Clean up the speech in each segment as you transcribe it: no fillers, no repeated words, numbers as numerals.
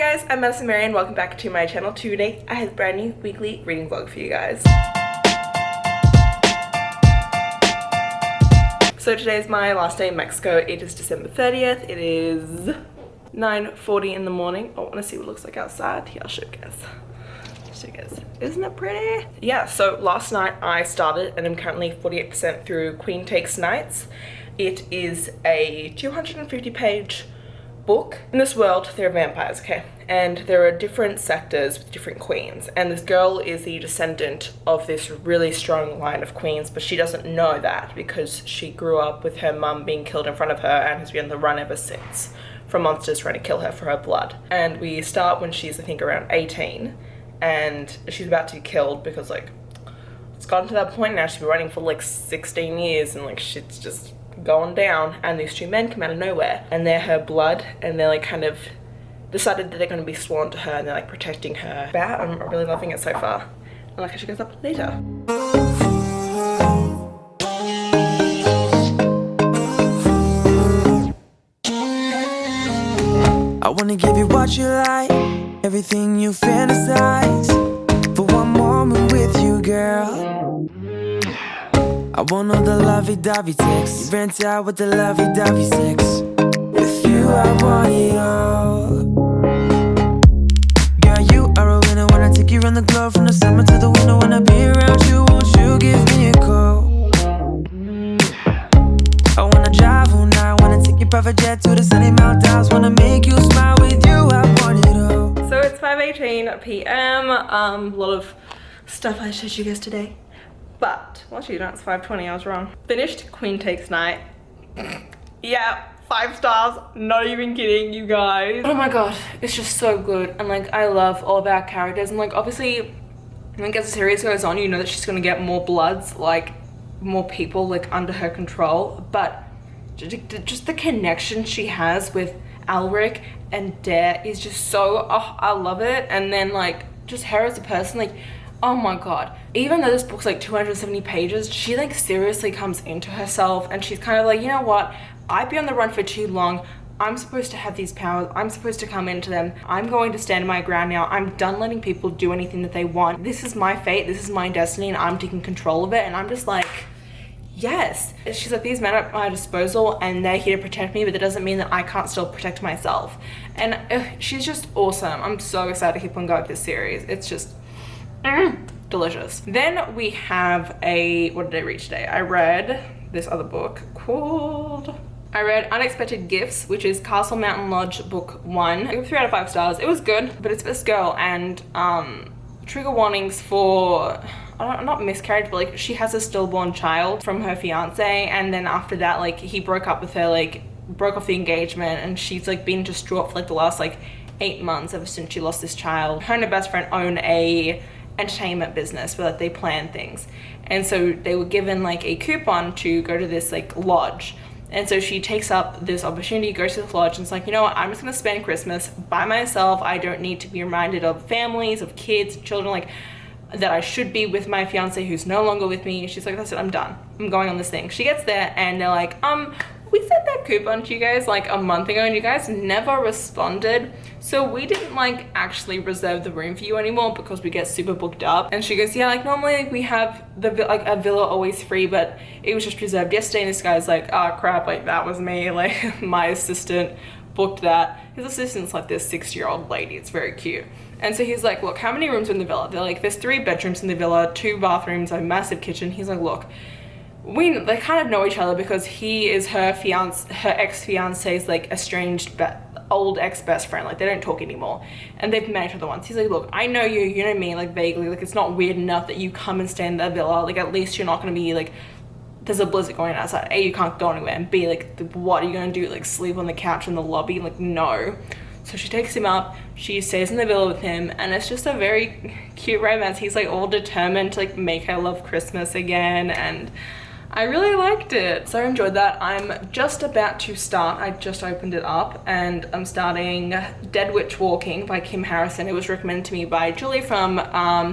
guys, I'm Madison Mary and welcome back to my channel. Today I have a brand new weekly reading vlog for you guys. So today is my last day in Mexico. It is December 30th. It is 9:40 in the morning. I want to see what it looks like outside. Here, I'll show you guys. Isn't it pretty? Yeah, so last night I started and I'm currently 48% through Queen Takes Knights. It is a 250-page book. In this world, there are vampires, okay? And there are different sectors with different queens. And this girl is the descendant of this really strong line of queens, but she doesn't know that because she grew up with her mum being killed in front of her and has been on the run ever since from monsters trying to kill her for her blood. And we start when she's, I think, around 18. And she's about to be killed because, like, it's gotten to that point now. She's been running for, like, 16 years and, like, shit's just going down. And these two men come out of nowhere and they're her blood and they're, like, kind of decided that they're going to be sworn to her and they're, like, protecting her. I'm really loving it so far. And, like, she goes up later. I wanna give you what you like, everything you fantasize. For one moment with you, girl. I want all the lovey-dovey sex. You rent out with the lovey-dovey sex. With you, I want it all. Girl, you are a winner when I take you around the globe. From the summer to the winter, when I be around you, won't you give me a call? I wanna drive all night, wanna take your private jet to the sunny mountains, wanna make you smile with you, I want it all. So it's 5:18 p.m. A lot of stuff I showed you guys today. But, well actually no, it's 5:20, I was wrong. Finished Queen Takes Night. Yeah, 5 stars, not even kidding, you guys. Oh my god, it's just so good. And like, I love all of our characters. And like, obviously, like as the series goes on, you know that she's gonna get more bloods, like more people like under her control. But just the connection she has with Alric and Dare is just so, oh, I love it. And then like, just her as a person, like, oh my god, even though this book's like 270 pages, she like seriously comes into herself and she's kind of like, you know what, I've been on the run for too long. I'm supposed to have these powers. I'm supposed to come into them. I'm going to stand my ground now. I'm done letting people do anything that they want. This is my fate. This is my destiny and I'm taking control of it. And I'm just like, yes. She's like, these men are at my disposal and they're here to protect me, but that doesn't mean that I can't still protect myself. And she's just awesome. I'm so excited to keep on going with this series. It's just delicious. Then we have what did I read today? I read this other book called, I read Unexpected Gifts, which is Castle Mountain Lodge book 1. I gave it 3 out of 5 stars. It was good, but it's this girl and trigger warnings for, not miscarriage, but like she has a stillborn child from her fiance, and then after that, like he broke up with her, like broke off the engagement, and she's like been distraught for like the last like 8 months ever since she lost this child. Her and her best friend own a entertainment business where like they plan things, and so they were given like a coupon to go to this like lodge. And so she takes up this opportunity, goes to the lodge, and it's like, you know what, I'm just gonna spend Christmas by myself. I don't need to be reminded of families, of kids, children, like that I should be with my fiance who's no longer with me. She's like, that's it, I'm done. I'm going on this thing. She gets there and they're like, we sent that coupon to you guys like a month ago and you guys never responded. So we didn't like actually reserve the room for you anymore because we get super booked up. And she goes, yeah, like normally like, we have like a villa always free, but it was just reserved yesterday. And this guy's like, oh crap, like that was me. Like my assistant booked that. His assistant's like this 6-year-old lady. It's very cute. And so he's like, look, how many rooms are in the villa? They're like, there's 3 bedrooms in the villa, 2 bathrooms, a massive kitchen. He's like, look, they kind of know each other because he is her ex-fiance's like estranged old ex-best friend. Like they don't talk anymore and they've met each other once. He's like, look, I know you, you know me, like vaguely, like it's not weird enough that you come and stay in the villa. Like at least you're not going to be like, there's a blizzard going on outside. A, you can't go anywhere, and B, like what are you going to do, like sleep on the couch in the lobby? Like no. So she takes him up, she stays in the villa with him, and it's just a very cute romance. He's like all determined to like make her love Christmas again, and I really liked it. So I enjoyed that. I'm just about to start, I just opened it up, and I'm starting Dead Witch Walking by Kim Harrison. It was recommended to me by Julie from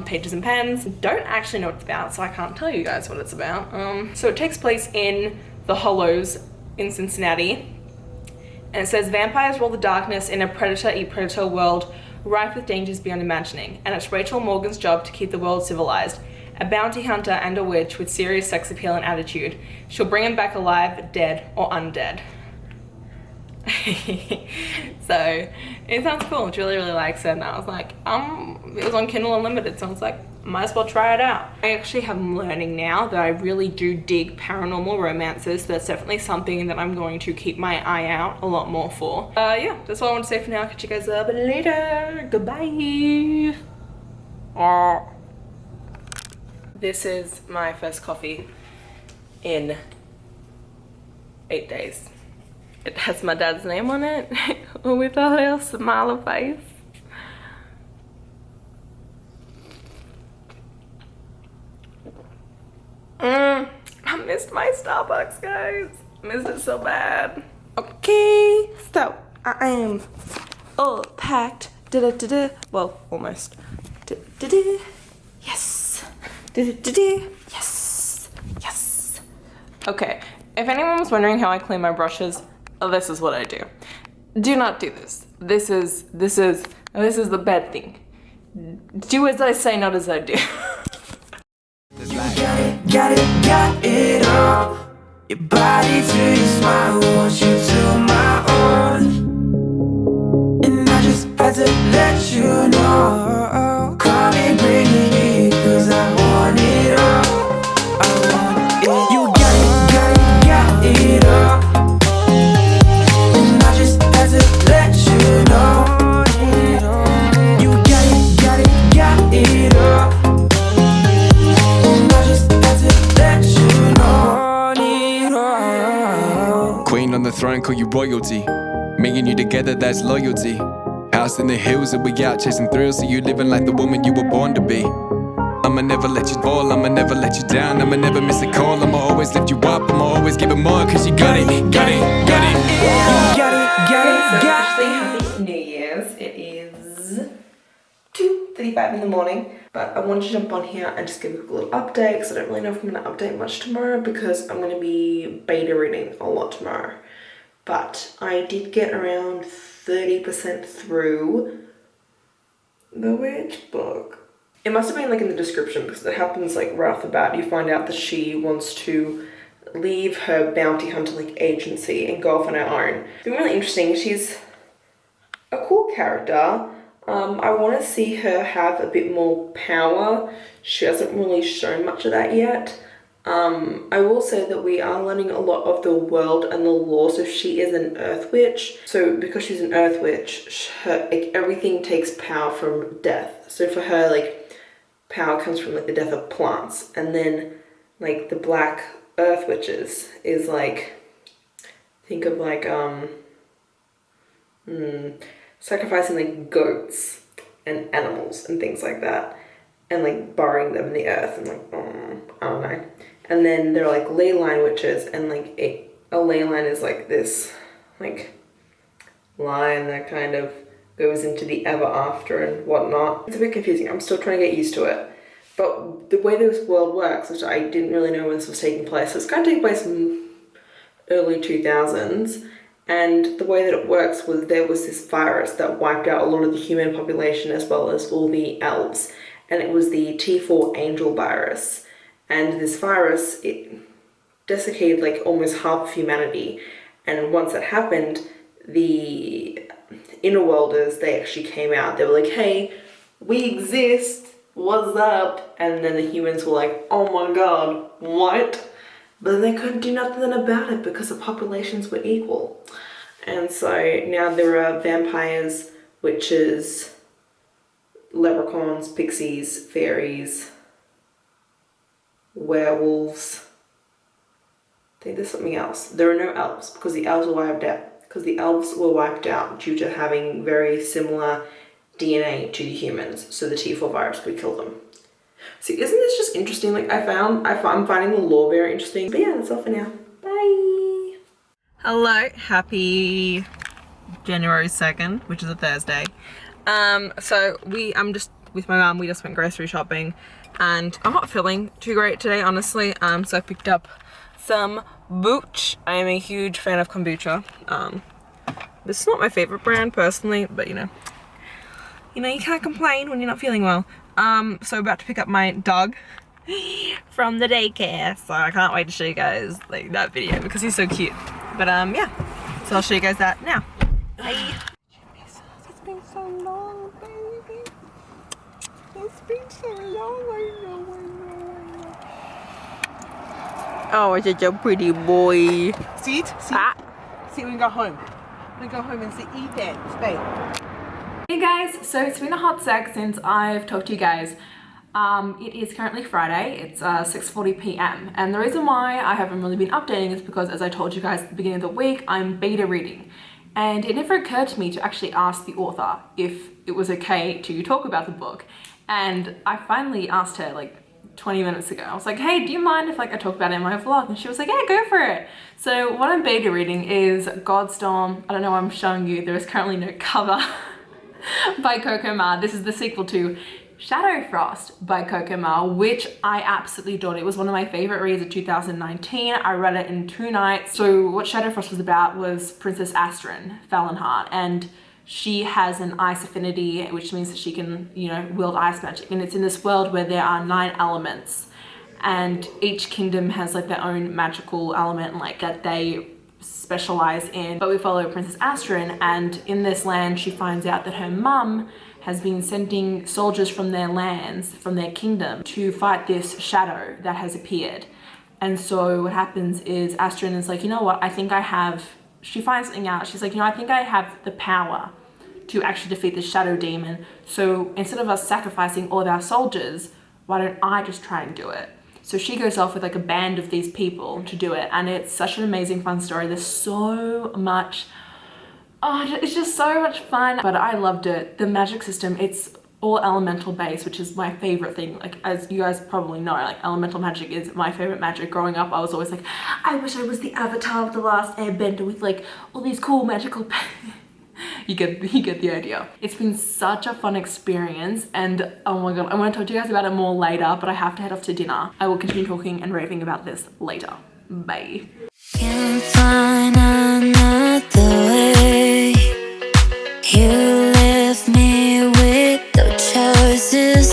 Pages and Pens. Don't actually know what it's about, so I can't tell you guys what it's about. So it takes place in the Hollows in Cincinnati. And it says, vampires rule the darkness in a predator-eat-predator world rife with dangers beyond imagining, and it's Rachel Morgan's job to keep the world civilized. A bounty hunter and a witch with serious sex appeal and attitude. She'll bring him back alive, dead, or undead. So it sounds cool. Julie really likes it, and I was like, it was on Kindle Unlimited, so I was like, might as well try it out. I actually am learning now that I really do dig paranormal romances, so that's definitely something that I'm going to keep my eye out a lot more for. Yeah, that's all I want to say for now. Catch you guys up later. Goodbye. This is my first coffee in 8 days. It has my dad's name on it with a little smiley face. I missed my Starbucks, guys. Missed it so bad. Okay, so I am all packed. Well, almost. Yes. Yes. Yes. Okay, if anyone was wondering how I clean my brushes, this is what I do. Do not do this. This is the bad thing. Do as I say, not as I do. Got it all. Your body to your smile, want you to my own. And I just had to let you know. Call me, bring it here, 'cause I want it all. I want it. You got it all. And I just had to let you know. You got it all. Queen on the throne, call you royalty. Me and you together, that's loyalty. House in the hills, and we out chasing thrills. So you living like the woman you were born to be. I'ma never let you fall, I'ma never let you down. I'ma never miss a call, I'ma always lift you up. I'ma always give it more, 'cause you got it. Happy New Year's. It is 2:35 in the morning. But I wanted to jump on here and just give a little update, because I don't really know if I'm going to update much tomorrow, because I'm going to be beta reading a lot tomorrow. But I did get around 30% through the witch book. It must have been like in the description, because it happens like right off the bat. You find out that she wants to leave her bounty hunter like agency and go off on her own. It's been really interesting. She's a cool character. I want to see her have a bit more power. She hasn't really shown much of that yet. I will say that we are learning a lot of the world and the law. So she is an earth witch. So because she's an earth witch, like, everything takes power from death. So for her, like, power comes from like the death of plants. And then like the black earth witches is like, think of like sacrificing like goats and animals and things like that, and like burying them in the earth, and like I don't know. And then there are like ley line witches, and like a ley line is like this like line that kind of goes into the ever after and whatnot. It's a bit confusing. I'm still trying to get used to it. But the way this world works, which I didn't really know when this was taking place, so it's going to take place in early 2000s. And the way that it works was there was this virus that wiped out a lot of the human population as well as all the elves. And it was the T4 angel virus. And this virus, it desiccated like almost half of humanity. And once that happened, the îṛsᴛᴏᴜᴜ, they actually came out. They were like, hey, we exist, what's up? And then the humans were like, oh my god, what? But they couldn't do nothing about it because the populations were equal. And so now there are vampires, witches, leprechauns, pixies, fairies, werewolves. I think there's something else. There are no elves, because the elves were wiped out. Because the elves were wiped out due to having very similar DNA to the humans. So the T4 virus could kill them. See, isn't this just interesting? Like I'm finding the lore very interesting. But yeah, that's all for now. Bye. Hello, happy January 2nd, which is a Thursday. So I'm just with my mum. We just went grocery shopping, and I'm not feeling too great today, honestly. So I picked up some booch. I am a huge fan of kombucha. This is not my favorite brand personally, but you know, you can't complain when you're not feeling well. So about to pick up my dog from the daycare, so I can't wait to show you guys like that video because he's so cute. But yeah, so I'll show you guys that now. Bye. It's been so long, baby. It's been so long. I know. Oh, it's such a pretty boy. See it? See it? See it when we go home. We go home and see Ethan. Stay. Hey guys, so it's been a hot sec since I've talked to you guys. It is currently Friday, it's 6:40 p.m. and the reason why I haven't really been updating is because, as I told you guys at the beginning of the week, I'm beta reading. And it never occurred to me to actually ask the author if it was okay to talk about the book. And I finally asked her like 20 minutes ago. I was like, hey, do you mind if like I talk about it in my vlog? And she was like, yeah, go for it. So what I'm beta reading is Godstorm. I don't know why I'm showing you. There is currently no cover by Coco Ma. This is the sequel to Shadow Frost by Coco Ma, which I absolutely adored. It was one of my favorite reads of 2019. I read it in 2 nights. So what Shadow Frost was about was Princess Astrid Fallenheart, and she has an ice affinity, which means that she can, you know, wield ice magic. And it's in this world where there are 9 elements, and each kingdom has like their own magical element like that they specialize in. But we follow Princess Astrid, and in this land she finds out that her mum has been sending soldiers from their lands, from their kingdom, to fight this shadow that has appeared. And so what happens is Astrid is like, you know what, I think I have, she finds something out, she's like, you know, I think I have the power to actually defeat this shadow demon. So instead of us sacrificing all of our soldiers, why don't I just try and do it? So she goes off with like a band of these people to do it, and it's such an amazing fun story. There's so much, oh, it's just so much fun. But I loved it. The magic system, it's all elemental based, which is my favorite thing. Like, as you guys probably know, like elemental magic is my favorite magic. Growing up, I was always like, I wish I was the avatar of the last airbender with like all these cool magical you get the idea. It's been such a fun experience, and oh my god, I want to talk to you guys about it more later, but I have to head off to dinner. I will continue talking and raving about this later. Bye. Can't find another way. You left me with no choices,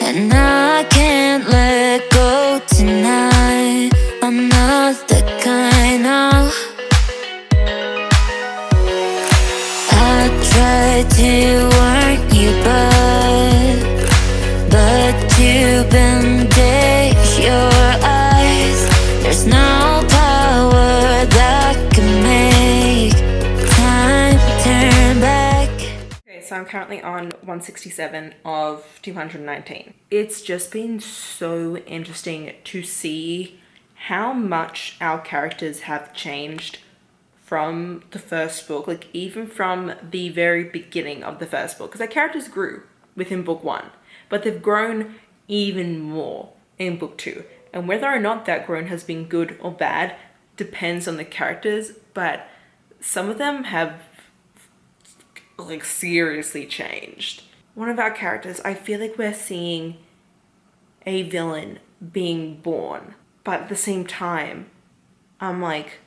and I can't let go tonight. I'm not the kind of, I tried to warn you, but you've been days your eyes. There's no power that can make time turn back. Okay, so I'm currently on 167 of 219. It's just been so interesting to see how much our characters have changed from the first book, like even from the very beginning of the first book, because our characters grew within book 1, but they've grown even more in book 2. And whether or not that growth has been good or bad depends on the characters, but some of them have like seriously changed. One of our characters, I feel like we're seeing a villain being born, but at the same time, I'm like,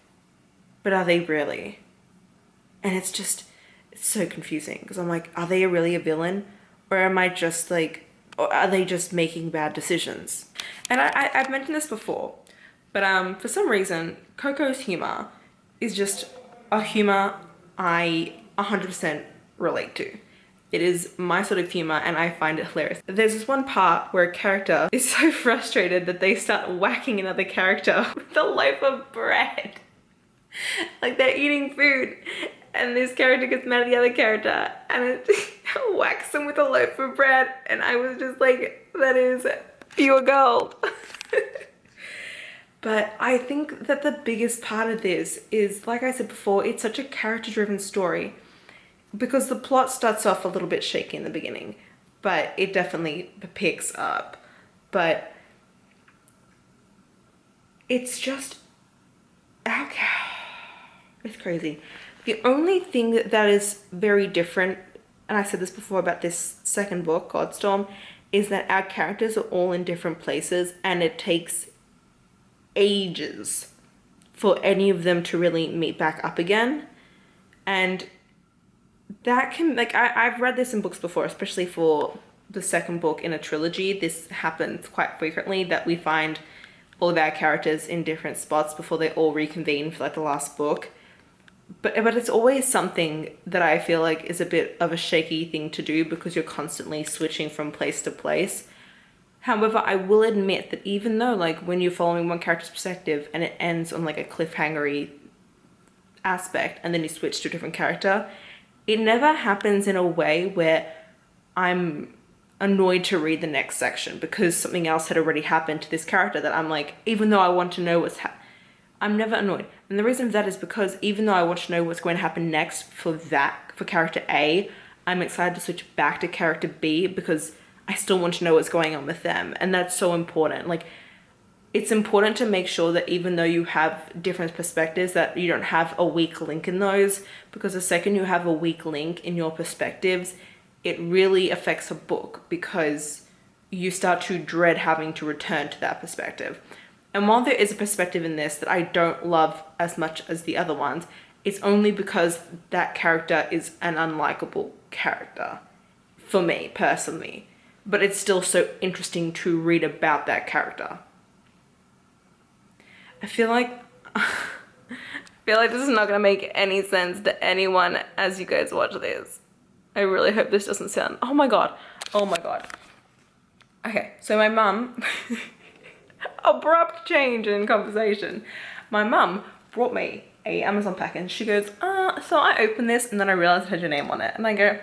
but are they really? And it's so confusing, because I'm like, are they really a villain? Or am I just like, or are they just making bad decisions? And I've mentioned this before, but for some reason, Coco's humor is just a humor I 100% relate to. It is my sort of humor, and I find it hilarious. There's this one part where a character is so frustrated that they start whacking another character with a loaf of bread. Like, they're eating food, and this character gets mad at the other character, and it whacks them with a loaf of bread, and I was just like, that is pure gold. But I think that the biggest part of this is, like I said before, it's such a character-driven story, because the plot starts off a little bit shaky in the beginning, but it definitely picks up. But it's just, it's crazy. The only thing that is very different, and I said this before about this second book, Godstorm, is that our characters are all in different places, and it takes ages for any of them to really meet back up again. And that can, like, I've read this in books before, especially for the second book in a trilogy. This happens quite frequently, that we find all of our characters in different spots before they all reconvene for like the last book. But it's always something that I feel like is a bit of a shaky thing to do, because you're constantly switching from place to place. However, I will admit that even though, like, when you're following one character's perspective and it ends on like a cliffhangery aspect and then you switch to a different character, it never happens in a way where I'm annoyed to read the next section because something else had already happened to this character that I'm like, even though I want to know what's I'm never annoyed. And the reason for that is because even though I want to know what's going to happen next for character A, I'm excited to switch back to character B because I still want to know what's going on with them. And that's so important. Like, it's important to make sure that even though you have different perspectives, that you don't have a weak link in those, because the second you have a weak link in your perspectives, it really affects a book because you start to dread having to return to that perspective. And while there is a perspective in this that I don't love as much as the other ones, it's only because that character is an unlikable character for me personally. But it's still so interesting to read about that character. I feel like this is not gonna make any sense to anyone as you guys watch this. I really hope this doesn't sound, oh my god. Okay, so my mum, abrupt change in conversation. My mum brought me a Amazon package and she goes, so I opened this and then I realized it had your name on it. And I go,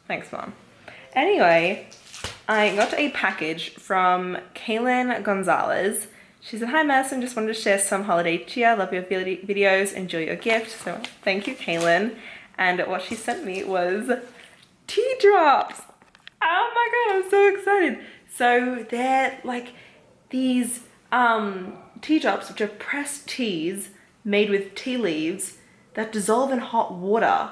thanks, Mom. Anyway, I got a package from Ɪḻsᴛ Gonzalez. She said, hi Madison, just wanted to share some holiday cheer. Love your videos, enjoy your gift. So thank you, Ɪḻsᴛ. And what she sent me was tea drops. Oh my god, I'm so excited. So they're like these tea drops, which are pressed teas made with tea leaves that dissolve in hot water.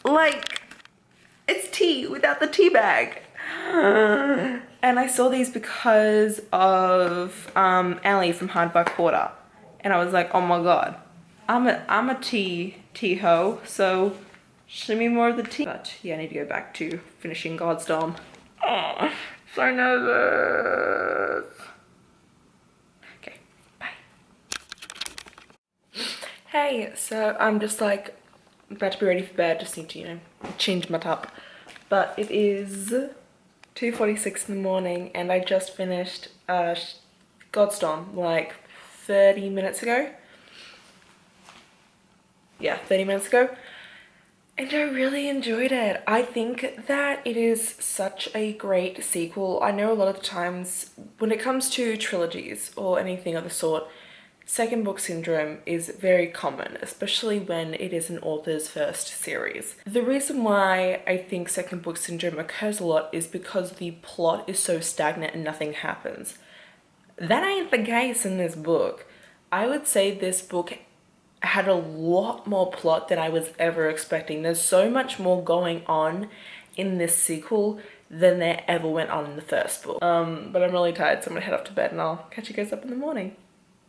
Like, it's tea without the tea bag. And I saw these because of Ellie from Hard Buck Quarter. And I was like, oh my god, I'm a tea ho, so show me more of the tea. But yeah, I need to go back to finishing God's Dom. Oh, so nervous. Okay, bye. Hey, so I'm just like about to be ready for bed. Just need to, you know, change my top. But it is 2:46 in the morning and I just finished God's Dom like 30 minutes ago. Yeah, 30 minutes ago. And I really enjoyed it. I think that it is such a great sequel. I know a lot of the times when it comes to trilogies or anything of the sort, second book syndrome is very common, especially when it is an author's first series. The reason why I think second book syndrome occurs a lot is because the plot is so stagnant and nothing happens. That ain't the case in this book. I would say this book had a lot more plot than I was ever expecting. There's so much more going on in this sequel than there ever went on in the first book. But I'm really tired, so I'm gonna head off to bed and I'll catch you guys up in the morning.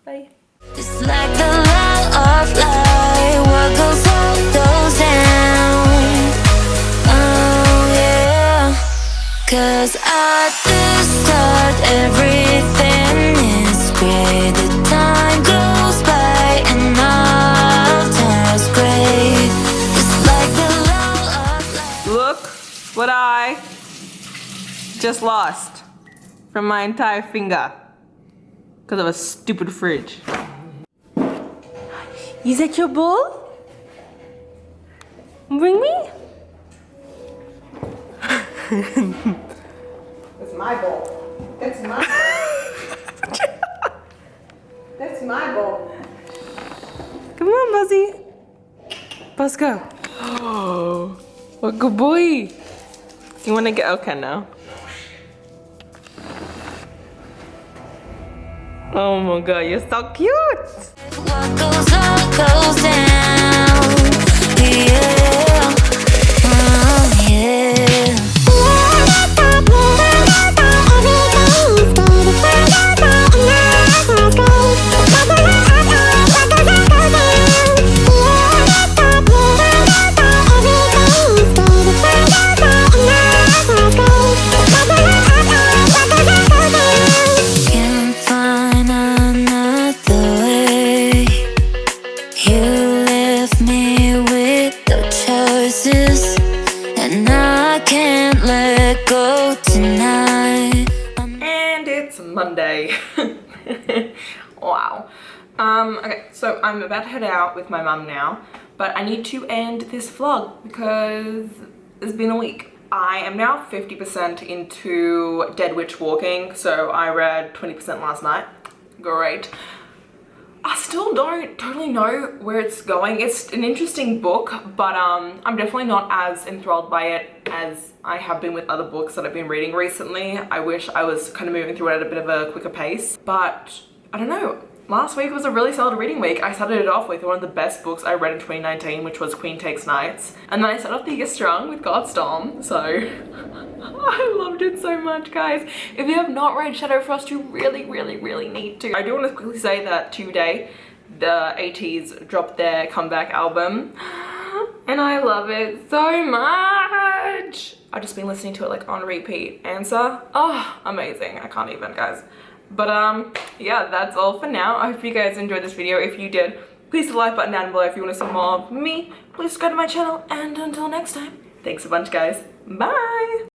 Bye. It's like the law of life, what goes up goes down. Oh yeah, 'cause at the start everything is great. The time goes by and nothing's great. It's like the law of life. Look what I just lost from my entire finger because of a stupid fridge. Is that your ball? Bring me? That's my bowl. That's my bowl. That's my bowl. Come on, Buzzy. Let's go. Oh, what good boy. You want to get okay now? Oh my god, you're so cute. What goes up goes down. Yeah. Oh yeah. Okay, so I'm about to head out with my mum now, but I need to end this vlog because it's been a week. I am now 50% into Dead Witch Walking, so I read 20% last night. Great. I still don't totally know where it's going. It's an interesting book, but I'm definitely not as enthralled by it as I have been with other books that I've been reading recently. I wish I was kind of moving through it at a bit of a quicker pace, but I don't know. Last week was a really solid reading week. I started it off with one of the best books I read in 2019, which was Queen Takes Knights. And then I started off the year strong with Godstorm, so I loved it so much, guys. If you have not read Shadowfrost, you really, really, really need to. I do want to quickly say that today, the ATEEZ dropped their comeback album, and I love it so much. I've just been listening to it like on repeat. Answer, oh, amazing. I can't even, guys. But yeah, that's all for now. I hope you guys enjoyed this video. If you did, please hit the like button down below. If you want to see more of me, please subscribe to my channel. And until next time, thanks a bunch, guys. Bye!